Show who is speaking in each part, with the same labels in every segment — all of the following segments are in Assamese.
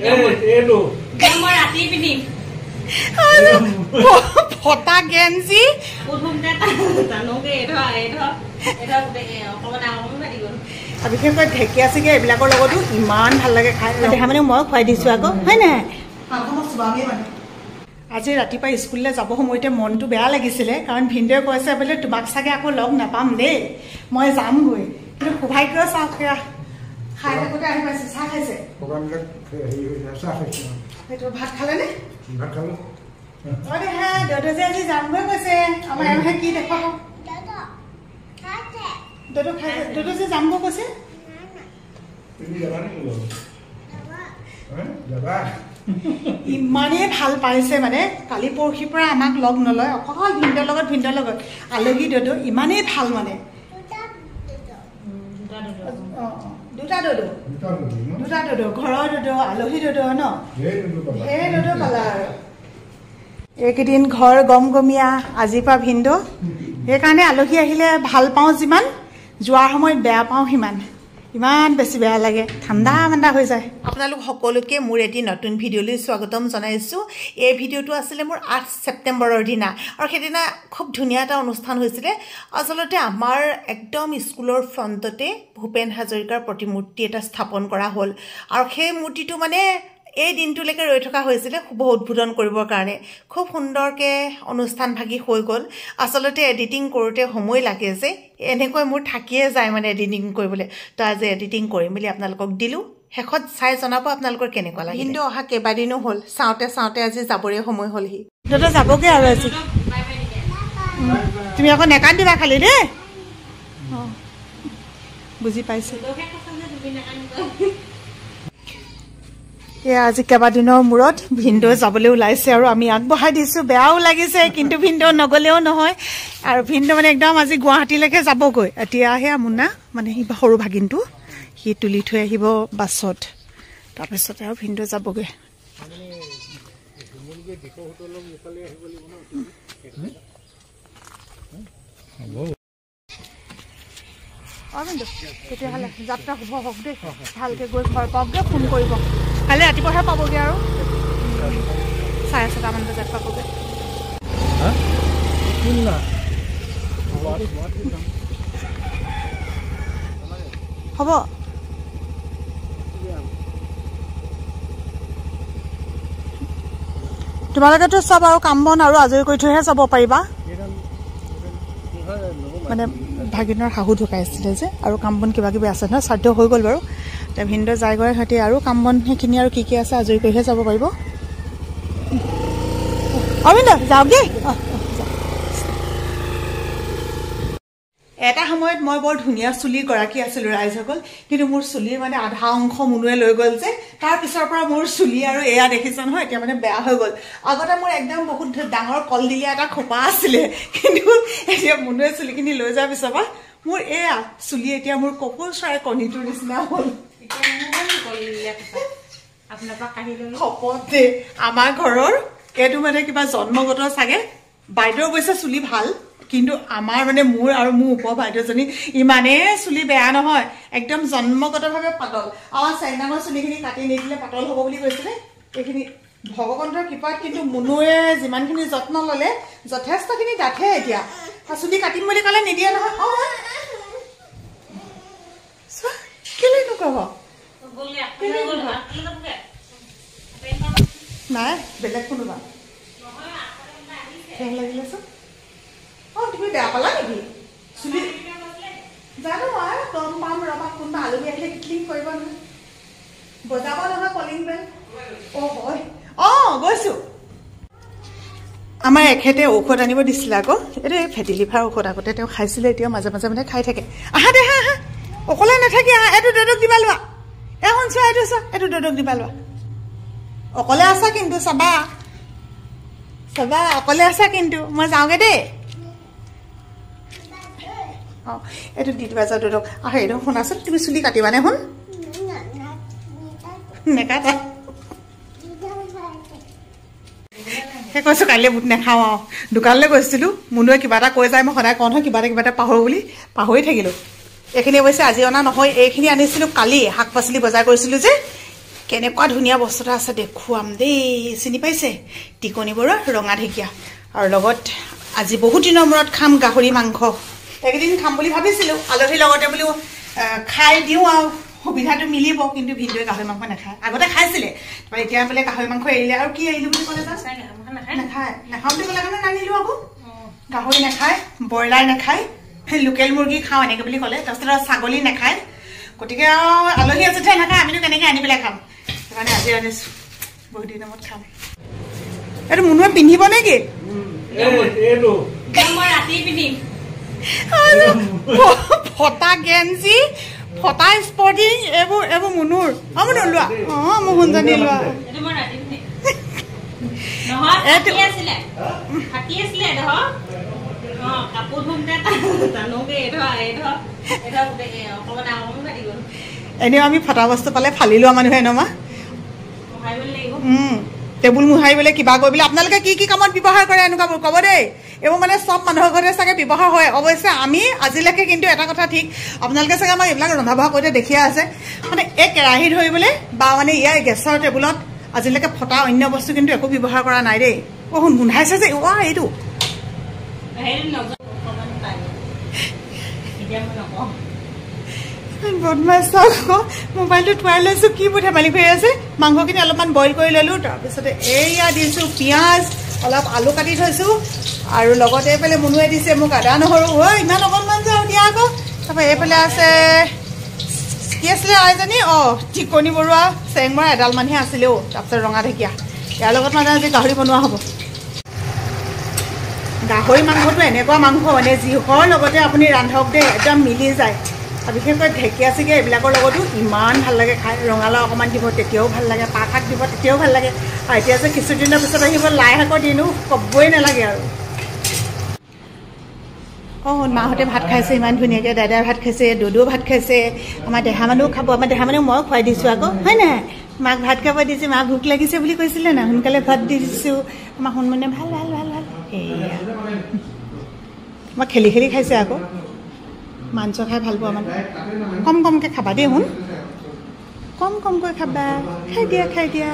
Speaker 1: মই ৰাতি পিন্ধিম
Speaker 2: ফটা গেঞ্জি বিশেষকৈ ঢেকীয়া চেকীয়া এইবিলাকৰ লগতো ইমান ভাল লাগে খাই মানে মই খুৱাই দিছোঁ আকৌ হয় নাই আজি ৰাতিপুৱা স্কুললৈ যাব সময়তে মনটো বেয়া লাগিছিলে কাৰণ ভিনদেউৱে কৈছে বোলে তোমাক চাগে আকৌ লগ নাপাম দেই মই যামগৈ কিন্তু সৌভাগ্য চাহ খাই থাকোঁতে আহি পাইছে চাহ খাইছে সেইটো ভাত খালেনে
Speaker 3: ভাত খালোঁ
Speaker 2: দেউতা যে আজি যামগৈ কৈছে আমাৰ এওঁহে কি দেখুৱাব দেউতা যে যামগৈ কৈছে ইমানেই ভাল পাইছে মানে কালি পৰহিৰ পৰা আমাক লগ নলয় অকল ভিনদেউৰ লগত আলহী দেউতা ইমানেই ভাল মানে দুটা দদৌ ঘৰৰ দদৌ আলহী দদৌ ন সেই দদৌ পালা আৰু এইকেইদিন ঘৰ গমগমীয়া আজিৰ পৰা ভিনদেউ সেইকাৰণে আলহী আহিলে ভাল পাওঁ যিমান যোৱাৰ সময়ত বেয়া পাওঁ সিমান ইমান বেছি বেয়া লাগে ঠাণ্ডা মাণ্ডা হৈ যায় আপোনালোক সকলোকে মোৰ এটি নতুন ভিডিঅ'লৈ স্বাগতম জনাইছোঁ এই ভিডিঅ'টো আছিলে মোৰ 8 ছেপ্টেম্বৰৰ দিনা আৰু সেইদিনা খুব ধুনীয়া এটা অনুষ্ঠান হৈছিলে আচলতে আমাৰ একদম স্কুলৰ ফ্ৰণ্টতে ভূপেন হাজৰিকাৰ প্ৰতিমূৰ্তি এটা স্থাপন কৰা হ'ল আৰু সেই মূৰ্তিটো মানে এই দিনটোলৈকে ৰৈ থকা হৈছিলে শুভ উদ্বোধন কৰিবৰ কাৰণে খুব সুন্দৰকৈ অনুষ্ঠানভাগী হৈ গ'ল আচলতে এডিটিং কৰোঁতে সময় লাগে যে এনেকৈ মোৰ থাকিয়ে যায় মানে এডিটিং কৰিবলৈ তো আজি এডিটিং কৰিম বুলি আপোনালোকক দিলোঁ শেষত চাই জনাব আপোনালোকৰ কেনেকুৱা লাগে কিন্তু অহা কেইবাদিনো হ'ল চাওঁতে আজি যাবৰে সময় হ'লহি দাদা যাবগৈ আৰু আজি তুমি আকৌ নেকান দিবা খালি দেই অঁ বুজি পাইছোঁ এয়া আজি কেইবাদিনৰ মূৰত ভিনদেউ যাবলৈ ওলাইছে আৰু আমি আগবঢ়াই দিছোঁ বেয়াও লাগিছে কিন্তু ভিনদেউ নগ'লেও নহয় আৰু ভিনদেউ মানে একদম আজি গুৱাহাটীলৈকে যাবগৈ এতিয়া সেয়া মুন্না মানে সি সৰু ভাগিনটো সি তুলি থৈ আহিব বাছত তাৰপিছতে আৰু ভিনদেউ যাবগৈ তেতিয়াহ'লে যাত্ৰা শুভ হওক দেই ভালকৈ গৈ ঘৰ পাওকগৈ ফোন কৰিব কালি ৰাতিপুৱাহে পাবগৈ আৰু 7:30মান বজাত পাবগৈ হ'ব তোমালোকেতো চব আৰু কাম বন আৰু আজৰি কৰি থৈহে যাব পাৰিবা মানে ভাগিনৰ শাহু ঢুকাইছিলে যে আৰু কাম বন কিবা কিবি আছে নহয় শ্ৰাদ্ধ হৈ গ'ল বাৰু এতিয়া ভিনদেউ যায়গৈ সিহঁতি আৰু কাম বন সেইখিনি আৰু কি আছে আজৰি কৰিহে যাব পাৰিব ভিনদেউ যাওক দেই এটা সময়ত মই বৰ ধুনীয়া চুলিৰ গৰাকী আছিলোঁ ৰাইজসকল কিন্তু মোৰ চুলিৰ মানে আধা অংশ মুনুৱে লৈ গ'ল যে তাৰ পিছৰ পৰা মোৰ চুলি আৰু এয়া দেখিছ নহয় এতিয়া মানে বেয়া হৈ গ'ল আগতে মোৰ একদম বহুত ডাঙৰ কলদিলীয়া এটা খোপা আছিলে কিন্তু এতিয়া মুনুৱে চুলিখিনি লৈ যোৱাৰ পিছৰ পৰা মোৰ এয়া চুলি এতিয়া মোৰ কপৌ চৰাই কণীটোৰ নিচিনা হ'ল শপতে আমাৰ ঘৰৰ এইটো মানে কিবা জন্মগত চাগে বাইদেউৰ অৱশ্যে চুলি ভাল কিন্তু আমাৰ মানে মোৰ আৰু মোৰ ওপৰ বাইদেউজনী ইমানেই চুলি বেয়া নহয় একদম জন্মগতভাৱে পাতল আমাৰ চাইনাঙৰ চুলিখিনি কাটি নিদিলে পাতল হ'ব বুলি কৈছিলে এইখিনি ভগৱন্তৰ কৃপাত কিন্তু মুনুৱে যিমানখিনি যত্ন ল'লে যথেষ্টখিনি ডাঠে এতিয়া চুলি কাটিম বুলি ক'লে নিদিয়ে নহয় কেলে নকব নাই বেলেগ কোনোবা লাগিলে চোন তুমি বেয়া পালা নেকি চুলি জানো আৰু গম পাম ৰবা কোনোবা আলহী আহিলে ক্লিন কৰিব নহয় বজাব নহয় কলিং বেল হয় গৈছো আমাৰ এখেতে ঔষধ আনিব দিছিলে আকৌ এইটো ফেটি লিভাৰ ঔষধ আগতে তেওঁ খাইছিলে এতিয়া মাজে মাজে মানে খাই থাকে আহা দে হা অকলে নাথাকি আহা এইটো দদক দিবা লোৱা শুনছোৱা এইটো দদক দিবা লোৱা অকলে আছা কিন্তু চাবা অকলে আছা কিন্তু মই যাওঁগে দেই এইটো দি দিবা যাওঁ দদক এইটো শুনাচোন তুমি চুলি কাটিবানে শুন নেকাটা সেই কৈছোঁ কাইলৈ বুট নাখাওঁ আৰু দোকানলৈ গৈছিলোঁ মুনুৱে কিবা এটা কৈ যায় মই সদায় কওঁ নহয় কিবা এটা পাহৰোঁ বুলি পাহৰি থাকিলোঁ এইখিনি অৱশ্যে আজি অনা নহয় এইখিনি আনিছিলোঁ কালি শাক পাচলি বজাৰ কৰিছিলোঁ যে কেনেকুৱা ধুনীয়া বস্তু এটা আছে দেখুৱাম দেই চিনি পাইছে টিকনি বৰুৱা ৰঙা ঢেকীয়া আৰু লগত আজি বহুত দিনৰ মূৰত খাম গাহৰি মাংস একদিন খাম বুলি ভাবিছিলোঁ আলহীৰ লগতে বোলো খাই দিওঁ আৰু সুবিধাটো মিলিব কিন্তু ভিনদেউৱে গাহৰি মাংস নাখায় আগতে খাইছিলে তাৰপৰা এতিয়া বোলে গাহৰি মাংস এৰিলে আৰু কি এৰিলোঁ বুলি ক'লে নাখায় নাখাওঁ বুলি ক'লে কাৰণে নানিলোঁ আকৌ গাহৰি নাখায় ব্ৰইলাৰ নাখায় লোকেল মুৰ্গী খাওঁ এনেকৈ বুলি ক'লে তাৰপিছত আৰু ছাগলী নাখায় গতিকে আৰু আলহী আছে যেতিয়া নাখায় আমিনো কেনেকৈ আনি পেলাই খাম সেইকাৰণে আজি আনিছোঁ বহুত দিনৰ মূৰত খাম এইটো মুনুৱে পিন্ধিব নেকি ফটা গেঞ্জি ফটা স্পৰ্টিং এইবোৰ মুনুৰ মুনুৰ লোৱা মোৰ শুনজনী লোৱা এনেও আমি ফটা বস্তু পালে ফালি লোৱা মানুহে নমা টেবুল মোহাৰিবলৈ কিবা কৰিবলৈ আপোনালোকে কি কি কামত ব্যৱহাৰ কৰে এনেকুৱাবোৰ ক'ব দেই এইবোৰ মানে চব মানুহৰ ঘৰতে চাগে ব্যৱহাৰ হয় অৱশ্যে আমি আজিলৈকে কিন্তু এটা কথা ঠিক আপোনালোকে চাগে আমাক এইবিলাক ৰন্ধা বঢ়া কৰোঁতে দেখিয়ে আছে মানে এই কেৰাহী ধৰিবলৈ বা মানে ইয়াৰ গেছৰ টেবুলত আজিলৈকে ফটা অন্য বস্তু কিন্তু একো ব্যৱহাৰ কৰা নাই দেই শুন গোন্ধাইছে যে এইটো বদমাছ আকৌ মোবাইলটো থোৱাই লৈছোঁ কি বোৰ ধেমালি কৰি আছে মাংসখিনি অলপমান বইল কৰি ল'লোঁ তাৰপিছতে এয়া দিছোঁ পিঁয়াজ অলপ আলু কাটি থৈছোঁ আৰু লগতে এইফালে মুনুৱে দিছে মোক আদা নহৰু ইমান অকণমান যে আৰু দিয়া আকৌ তাৰপৰা এইফালে আছে কি আছিলে আইজনী টিকনি বৰুৱা চেংমৰা এডালমানহে আছিলেও তাৰপিছত ৰঙা ঢেকীয়া ইয়াৰ লগত মানে আজি গাহৰি বনোৱা হ'ব গাহৰি মাংসটো এনেকুৱা মাংস মানে যিহৰ লগতে আপুনি ৰান্ধক দেই একদম মিলি যায় আৰু বিশেষকৈ ঢেকীয়া চেকীয়া এইবিলাকৰ লগতো ইমান ভাল লাগে খাই ৰঙালাও অকণমান দিব তেতিয়াও ভাল লাগে পাত শাক দিব তেতিয়াও ভাল লাগে আৰু এতিয়া যে কিছুদিনৰ পিছত আহিব লাই শাকৰ দিনো ক'বই নালাগে আৰু মাহঁতে ভাত খাইছে ইমান ধুনীয়াকৈ দাদাই ভাত খাইছে দুদুও ভাত খাইছে আমাৰ দেহা মানুহ খাব আমাৰ দেহা মানুহ মই খুৱাই দিছোঁ আকৌ হয় নাই মাক ভাত খাব দিছোঁ মাক ভোক লাগিছে বুলি কৈছিলে না সোনকালে ভাত দি দিছোঁ আমাৰ সোণমণিয়ে ভাল ভাল ভাল ভাল সেয়া মই খেলি খেলি খাইছে আকৌ মাংস খাই ভাল পোৱা মানে কম কমকৈ খাবা দেই শুন কম কমকৈ খাবা খাই দিয়া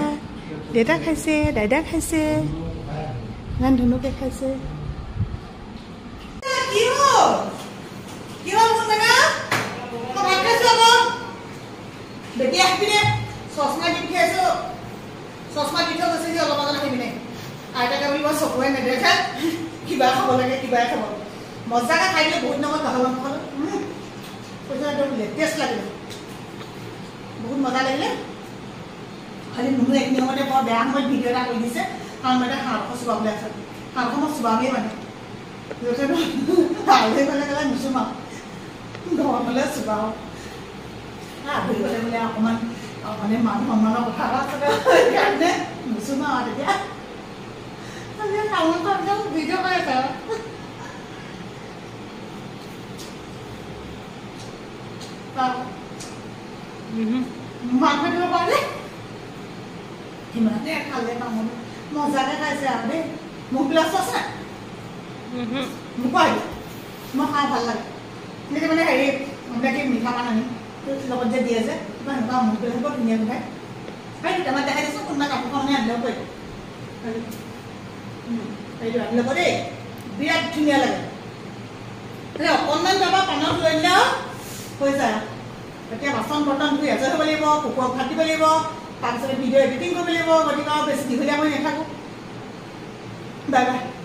Speaker 2: দেউতা খাইছে দাদা খাইছে ইমান ধুনুকে খাইছে চশমা দি পঠিয়াইছোঁ চশমা দি থৈ গৈছে যে অলপ আগত আহি পিনে আইতাকে বুলি মই চকুৱে নেদেখে কিবা খাব লাগে কিবাই খাব মজাকে খাই দিলে বহুত দিনৰ গাহৰি মাংস খালোঁ পইচা একদম লেটেষ্ট লাগিলে বহুত মজা লাগিলে খালি মুনু এক নিয়মতে বৰ বেয়া সময়ত ভিডিঅ' এটা কৰি দিছে কাৰণ মই এতিয়া হাঁহখন চুবাবলৈ আছে হাঁহখন মই চুবামেই মানে আলহী গ'লে গ'লে নুচুমাওঁ ঘৰত হ'লে চুবাওঁ আলহী গ'লে বোলে অকণমান মানে মান সন্মানৰ কথা এটা আছে সেইকাৰণে নুচুমাওঁ আৰু তেতিয়া টাউনখন একদম ভিডিঅ' কৰি আছে মাংস দিব পাৰে সিমানতে খালে মাংস মজাকে খাইছে আৰু দেই মোক গ্লাছ আছে মোক আহিব মই খাই ভাল লাগে তেতিয়া মানে হেৰি কি মিঠা পান আনি লগত যে দিয়ে যে কিবা এনেকুৱা মোক বিলাক বৰ ধুনীয়া খাই সেই দুটামান দেখাই দিছোঁ কোনোবা কাপোৰখন মানে আনিলেও পাৰিব সেইটো আনি ল'ব দেই বিৰাট ধুনীয়া লাগে অকণমান যাবা পানত লৈ দিলে হৈ যায় এতিয়া বাচন বৰ্তন ধুই আজৰি হ'ব লাগিব কুকুৰক ভাত দিব লাগিব তাৰপিছতে ভিডিঅ' এডিটিং কৰিব লাগিব গতিকে বেছি দীঘলীয়া মই নাথাকোঁ বাই বাই